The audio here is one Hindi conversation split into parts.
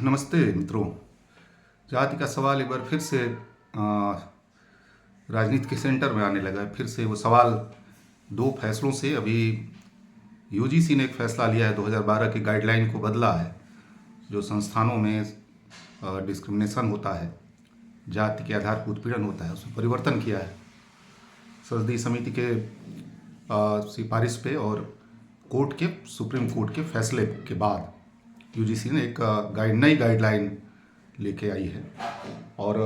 नमस्ते मित्रों। जाति का सवाल एक बार फिर से राजनीति के सेंटर में आने लगा है। फिर से वो सवाल दो फैसलों से। अभी यूजीसी ने एक फैसला लिया है, 2012 की गाइडलाइन को बदला है। जो संस्थानों में डिस्क्रिमिनेशन होता है, जाति के आधार पर उत्पीड़न होता है, उसमें परिवर्तन किया है। संसदीय समिति के सिफारिश पे और सुप्रीम कोर्ट के फैसले के बाद यूजीसी ने एक नई गाइडलाइन लेके आई है और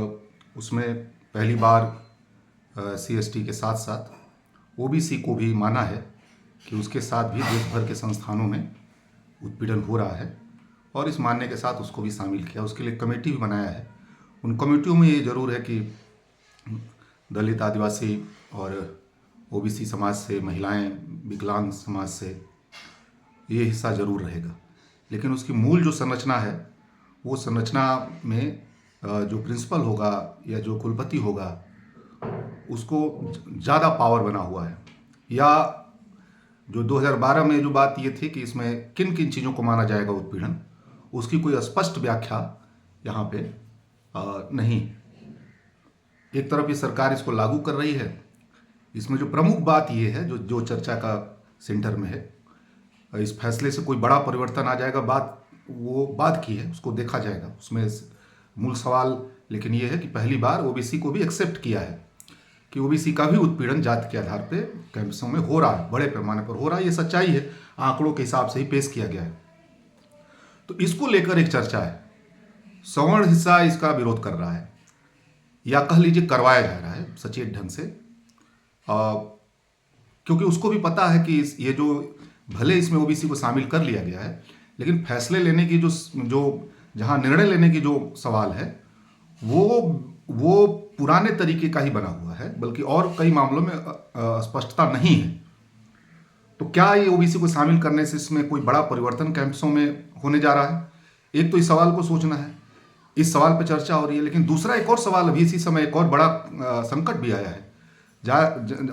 उसमें पहली बार सीएसटी के साथ साथ ओबीसी को भी माना है कि उसके साथ भी देश भर के संस्थानों में उत्पीड़न हो रहा है, और इस मानने के साथ उसको भी शामिल किया। उसके लिए कमेटी भी बनाया है। उन कमेटियों में ये ज़रूर है कि दलित, आदिवासी और ओबीसी समाज से, महिलाएं, विकलांग समाज से ये हिस्सा ज़रूर रहेगा। लेकिन उसकी मूल जो संरचना है, वो संरचना में जो प्रिंसिपल होगा या जो कुलपति होगा, उसको ज़्यादा पावर बना हुआ है। या जो 2012 में जो बात ये थी कि इसमें किन किन चीज़ों को माना जाएगा उत्पीड़न, उसकी कोई स्पष्ट व्याख्या यहाँ पे नहीं। एक तरफ ये सरकार इसको लागू कर रही है। इसमें जो प्रमुख बात ये है, जो चर्चा का सेंटर में है, इस फैसले से कोई बड़ा परिवर्तन आ जाएगा, वो बात की है, उसको देखा जाएगा। उसमें मूल सवाल लेकिन ये है कि पहली बार ओबीसी को भी एक्सेप्ट किया है कि ओबीसी का भी उत्पीड़न जाति के आधार पे कैंपसों में हो रहा है, बड़े पैमाने पर हो रहा है। ये सच्चाई है, आंकड़ों के हिसाब से ही पेश किया गया है। तो इसको लेकर एक चर्चा है। सवर्ण हिस्सा इसका विरोध कर रहा है, या कह लीजिए करवाया जा रहा है सचेत ढंग से, क्योंकि उसको भी पता है कि ये जो भले इसमें ओबीसी को शामिल कर लिया गया है, लेकिन फैसले लेने की जो जहां निर्णय लेने की जो सवाल है, वो पुराने तरीके का ही बना हुआ है, बल्कि और कई मामलों में स्पष्टता नहीं है। तो क्या ये ओबीसी को शामिल करने से इसमें कोई बड़ा परिवर्तन कैंपसों में होने जा रहा है? एक तो इस सवाल को सोचना है, इस सवाल पर चर्चा हो रही है। लेकिन दूसरा एक और सवाल, अभी इसी समय एक और बड़ा संकट भी आया है।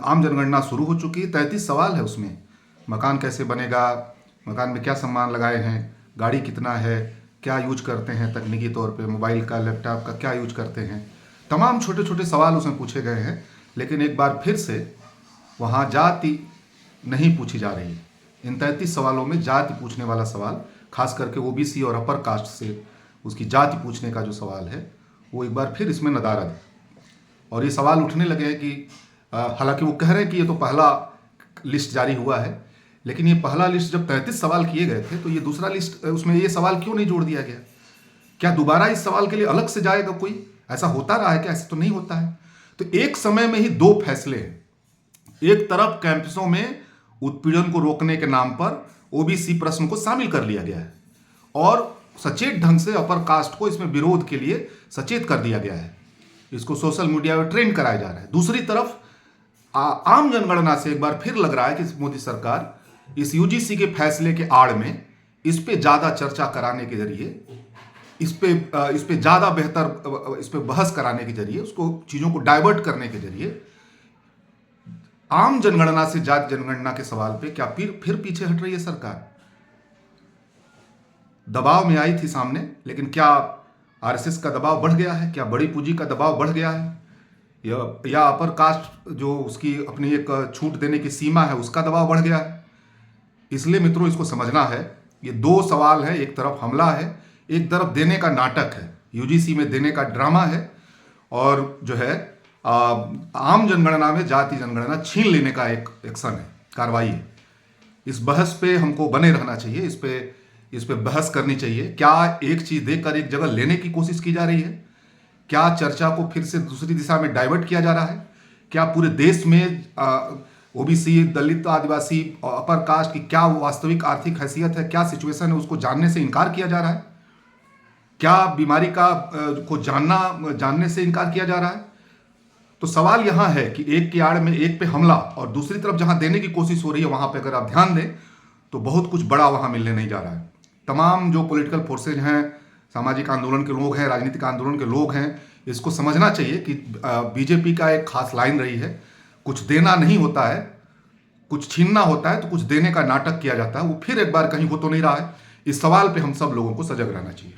आम जनगणना शुरू हो चुकी है, 33 सवाल है उसमें। मकान कैसे बनेगा, मकान में क्या सामान लगाए हैं, गाड़ी कितना है, क्या यूज करते हैं तकनीकी तौर पे, मोबाइल का, लैपटॉप का क्या यूज करते हैं, तमाम छोटे छोटे सवाल उसमें पूछे गए हैं। लेकिन एक बार फिर से वहाँ जाति नहीं पूछी जा रही है। इन 33 सवालों में जाति पूछने वाला सवाल, खास करके ओबीसी और अपर कास्ट से उसकी जाति पूछने का जो सवाल है, वो एक बार फिर इसमें नदारद है। और ये सवाल उठने लगे हैं कि हालांकि वो कह रहे हैं कि ये तो पहला लिस्ट जारी हुआ है, लेकिन ये पहला लिस्ट जब 33 सवाल किए गए थे, तो ये दूसरा लिस्ट, उसमें ये सवाल क्यों नहीं जोड़ दिया गया? क्या दोबारा इस सवाल के लिए अलग से जाएगा कोई? ऐसा होता रहा है क्या? ऐसा तो नहीं होता है। तो एक समय में ही दो फैसले हैं। एक तरफ कैंपसों में उत्पीड़न को रोकने के नाम पर ओबीसी प्रश्न को शामिल कर लिया गया है और सचेत ढंग से अपर कास्ट को इसमें विरोध के लिए सचेत कर दिया गया है। इसको सोशल मीडिया पर ट्रेंड कराया जा रहा है। दूसरी तरफ आम जनगणना से एक बार फिर लग रहा है कि मोदी सरकार इस यूजीसी के फैसले के आड़ में इस पे ज़्यादा चर्चा कराने के जरिए, इस पे ज़्यादा बेहतर, इस पे बहस कराने के जरिए, उसको चीज़ों को डाइवर्ट करने के जरिए आम जनगणना से जाति जनगणना के सवाल पे क्या फिर पीछे हट रही है सरकार? दबाव में आई थी सामने, लेकिन क्या आरएसएस का दबाव बढ़ गया है? क्या बड़ी पूंजी का दबाव बढ़ गया है? या अपर कास्ट जो उसकी अपनी एक छूट देने की सीमा है, उसका दबाव बढ़ गया है? इसलिए मित्रों, इसको समझना है। ये दो सवाल है, एक तरफ हमला है, एक तरफ देने का नाटक है, यूजीसी में देने का ड्रामा है, और जो है आम जनगणना में जाति जनगणना छीन लेने का एक एक्शन है, कार्रवाई है। इस बहस पे हमको बने रहना चाहिए, इस पे बहस करनी चाहिए। क्या एक चीज देकर एक जगह लेने की कोशिश की जा रही है? क्या चर्चा को फिर से दूसरी दिशा में डाइवर्ट किया जा रहा है? क्या पूरे देश में ओबीसी, दलित, आदिवासी, अपर कास्ट की क्या वास्तविक आर्थिक हैसियत है, क्या सिचुएशन है, उसको जानने से इनकार किया जा रहा है? क्या बीमारी को जानने से इनकार किया जा रहा है? तो सवाल यहां है कि एक की आड़ में एक पे हमला, और दूसरी तरफ जहां देने की कोशिश हो रही है, वहां पे अगर आप ध्यान दें तो बहुत कुछ बड़ा वहां मिलने नहीं जा रहा है। तमाम जो पॉलिटिकल फोर्सेज हैं, सामाजिक आंदोलन के लोग हैं, राजनीतिक आंदोलन के लोग हैं, इसको समझना चाहिए कि बीजेपी का एक खास लाइन रही है, कुछ देना नहीं होता है, कुछ छीनना होता है, तो कुछ देने का नाटक किया जाता है। वो फिर एक बार कहीं हो तो नहीं रहा है। इस सवाल पे हम सब लोगों को सजग रहना चाहिए।